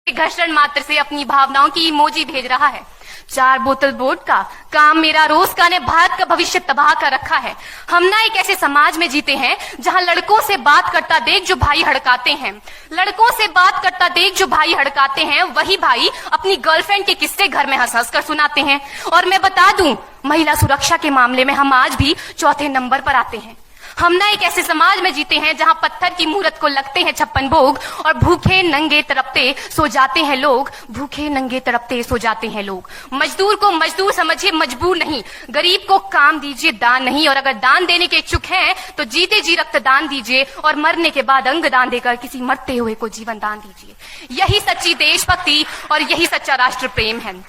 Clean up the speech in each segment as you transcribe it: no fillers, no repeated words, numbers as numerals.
घर्षण मात्र से अपनी भावनाओं की इमोजी भेज रहा है। 4 बोतल वोट का काम मेरा रोज का ने भारत का भविष्य तबाह कर रखा है। हम ना एक ऐसे समाज में जीते हैं जहां लड़कों से बात करता देख जो भाई हड़काते हैं, लड़कों से बात करता देख जो भाई हड़काते हैं, वही भाई अपनी गर्लफ्रेंड के किस्से घर में हंस हंस कर सुनाते हैं। और मैं बता दूं, महिला सुरक्षा के मामले में हम आज भी चौथे नंबर पर आते हैं। हम ना एक ऐसे समाज में जीते हैं जहां पत्थर की मूरत को लगते हैं 56 भोग और भूखे नंगे तड़पते सो जाते हैं लोग, भूखे नंगे तड़पते सो जाते हैं लोग। मजदूर को मजदूर समझिए, मजबूर नहीं। गरीब को काम दीजिए, दान नहीं। और अगर दान देने के इच्छुक हैं तो जीते जी रक्तदान दीजिए और मरने के बाद अंग दान देकर किसी मरते हुए को जीवन दान दीजिए। यही सच्ची देशभक्ति और यही सच्चा राष्ट्र प्रेम है।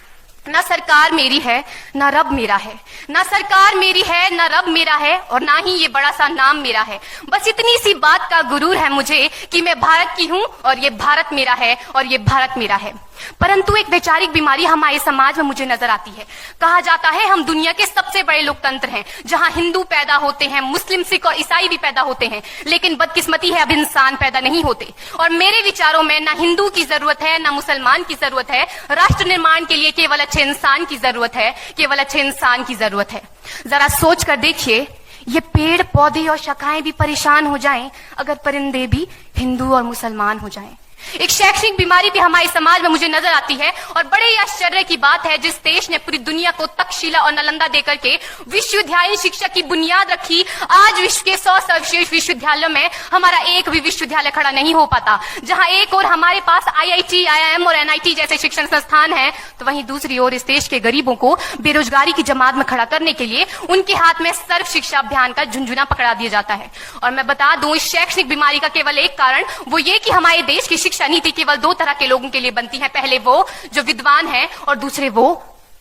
ना सरकार मेरी है ना रब मेरा है, ना सरकार मेरी है ना रब मेरा है, और ना ही ये बड़ा सा नाम मेरा है। बस इतनी सी बात का गुरूर है मुझे कि मैं भारत की हूँ और ये भारत मेरा है और ये भारत मेरा है। परंतु एक वैचारिक बीमारी हमारे समाज में मुझे नजर आती है। कहा जाता है हम दुनिया के सबसे बड़े लोकतंत्र हैं, जहां हिंदू पैदा होते हैं, मुस्लिम, सिख और ईसाई भी पैदा होते हैं, लेकिन बदकिस्मती है अब इंसान पैदा नहीं होते। और मेरे विचारों में ना हिंदू की जरूरत है ना मुसलमान की जरूरत है। राष्ट्र निर्माण के लिए केवल अच्छे इंसान की जरूरत है, केवल अच्छे इंसान की जरूरत है। जरा सोच कर देखिए, ये पेड़ पौधे और शाखाएं भी परेशान हो जाएं अगर परिंदे भी हिंदू और मुसलमान हो जाएं। एक शैक्षणिक बीमारी भी हमारे समाज में मुझे नजर आती है, और बड़े ही आश्चर्य की बात है, जिस देश ने पूरी दुनिया को तक्षशिला और नालंदा देकर के विश्वविद्यालय शिक्षा की बुनियाद रखी, आज विश्व के 100 सर्वश्रेष्ठ विश्वविद्यालयों में हमारा एक भी विश्वविद्यालय खड़ा नहीं हो पाता। जहां एक और हमारे पास IIT, IIM और NIT जैसे शिक्षण संस्थान हैं, तो वहीं दूसरी ओर इस देश के गरीबों को बेरोजगारी की जमात में खड़ा करने के लिए उनके हाथ में सर्व शिक्षा अभियान का झुंझुना पकड़ा दिया जाता है। और मैं बता दूं, इस शैक्षणिक बीमारी का केवल एक कारण वो ये कि हमारे देश की शिक्षा नीति केवल 2 तरह के लोगों के लिए बनती है। पहले वो जो विद्वान हैं और दूसरे वो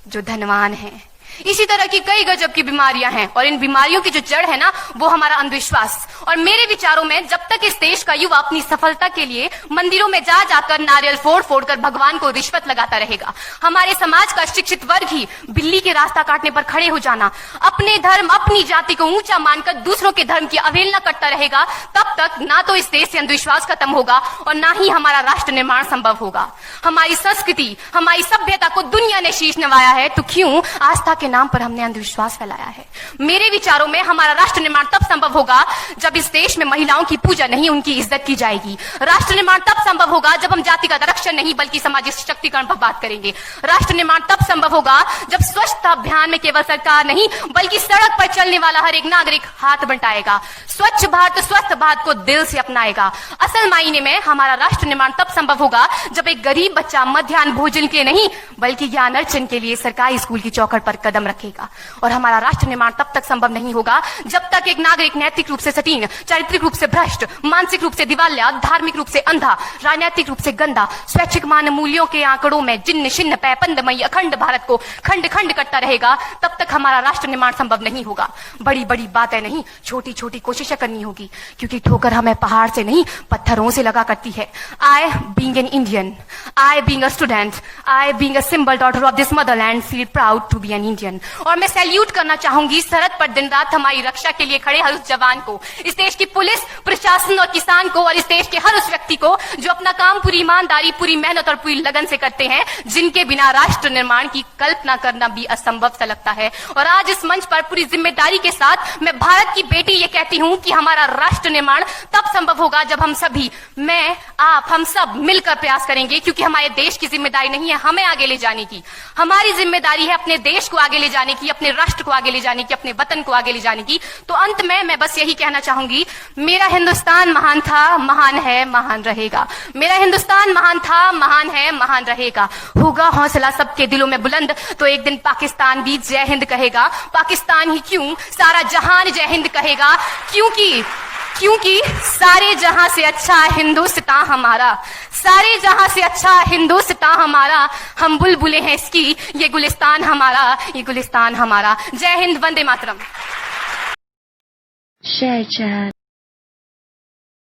जो धनवान हैं। इसी तरह की कई गजब की बीमारियां हैं, और इन बीमारियों की जो जड़ है ना, वो हमारा अंधविश्वास। और मेरे विचारों में जब तक इस देश का युवा अपनी सफलता के लिए मंदिरों में जा जाकर नारियल फोड़ फोड़ कर भगवान को रिश्वत लगाता रहेगा, हमारे समाज का शिक्षित वर्ग ही बिल्ली के रास्ता काटने पर खड़े हो जाना, अपने धर्म अपनी जाति को ऊंचा मानकर दूसरों के धर्म की अवहेलना करता रहेगा, तब तक ना तो इस देश से अंधविश्वास खत्म होगा और ना ही हमारा राष्ट्र निर्माण संभव होगा। हमारी संस्कृति, हमारी सभ्यता को दुनिया ने शीश नवाया है, तो क्यों आस्था के नाम पर हमने अंधविश्वास फैलाया है। मेरे विचारों में हमारा राष्ट्र निर्माण तब संभव होगा जब इस देश में महिलाओं की पूजा नहीं, उनकी इज्जत की जाएगी। राष्ट्र निर्माण तब संभव होगा जब हम जातिगत आरक्षण नहीं बल्कि सामाजिक सशक्तिकरण पर बात करेंगे। राष्ट्र निर्माण तब संभव होगा जब स्वच्छता अभियान में केवल सरकार नहीं बल्कि सड़क पर चलने वाला हर एक नागरिक हाथ बंटाएगा, स्वच्छ भारत स्वस्थ भारत को दिल से अपनाएगा। असल मायने में हमारा राष्ट्र निर्माण तब संभव होगा जब एक गरीब बच्चा मध्याह्न भोजन के लिए नहीं बल्कि ज्ञान अर्जन के लिए सरकारी स्कूल की चौखट पर कदम रखेगा। और हमारा राष्ट्र निर्माण तब तक संभव नहीं होगा जब तक एक नागरिक नैतिक रूप से सटीन, चारित्रिक रूप से भ्रष्ट, मानसिक रूप से दिवालिया, धार्मिक रूप से अंधा, राजनीतिक रूप से गंदा, स्वैच्छिक मान मूल्यों के आंकड़ों में जिन्न शिन्न पैपंदमयी अखंड भारत को खंड खंड करता रहेगा, तब तक हमारा राष्ट्र निर्माण संभव नहीं होगा। बड़ी बड़ी बातें नहीं, छोटी छोटी कोशिशें करनी होगी, क्योंकि ठोकर हमें पहाड़ से नहीं पत्थरों से लगा करती है। I being an Indian, I being a student, I being a symbol daughter of this motherland feel proud to be an Indian। और मैं सैल्यूट करना चाहूंगी सरहद पर दिन रात हमारी रक्षा के लिए खड़े हर उस जवान को, इस देश की पुलिस, प्रशासन और किसान को, और इस देश के हर उस व्यक्ति को जो अपना काम पूरी ईमानदारी, पूरी मेहनत और पूरी लगन से करते हैं, जिनके बिना राष्ट्र निर्माण की कल्पना करना भी असंभव सा लगता है। और आज इस मंच पर पूरी जिम्मेदारी के साथ मैं भारत की बेटी ये कहती हूं कि हमारा राष्ट्र निर्माण तब संभव होगा जब हम सभी, मैं, आप, हम सब मिलकर प्रयास करेंगे, क्योंकि हमारे देश की जिम्मेदारी नहीं है हमें आगे ले जाने की, हमारी जिम्मेदारी है अपने देश को आगे ले जाने की, अपने राष्ट्र को आगे ले जाने की, अपने वतन को आगे ले जाने की। तो अंत में मैं बस यही कहना चाहूंगी, मेरा हिंदुस्तान महान था, महान है, महान रहेगा। मेरा हिंदुस्तान महान था, महान है, महान रहेगा। होगा हौसला सबके दिलों में बुलंद तो एक दिन पाकिस्तान भी जय हिंद कहेगा। पाकिस्तान ही क्यों, सारा जहान जय हिंद कहेगा, क्योंकि सारे जहां से अच्छा हिंदुस्तान हमारा, सारे जहां से अच्छा हिंदुस्तान हमारा, हम बुलबुलें हैं इसकी, ये गुलिस्तान हमारा, ये गुलिस्तान हमारा। जय हिंद, वंदे मातरम। Share chat.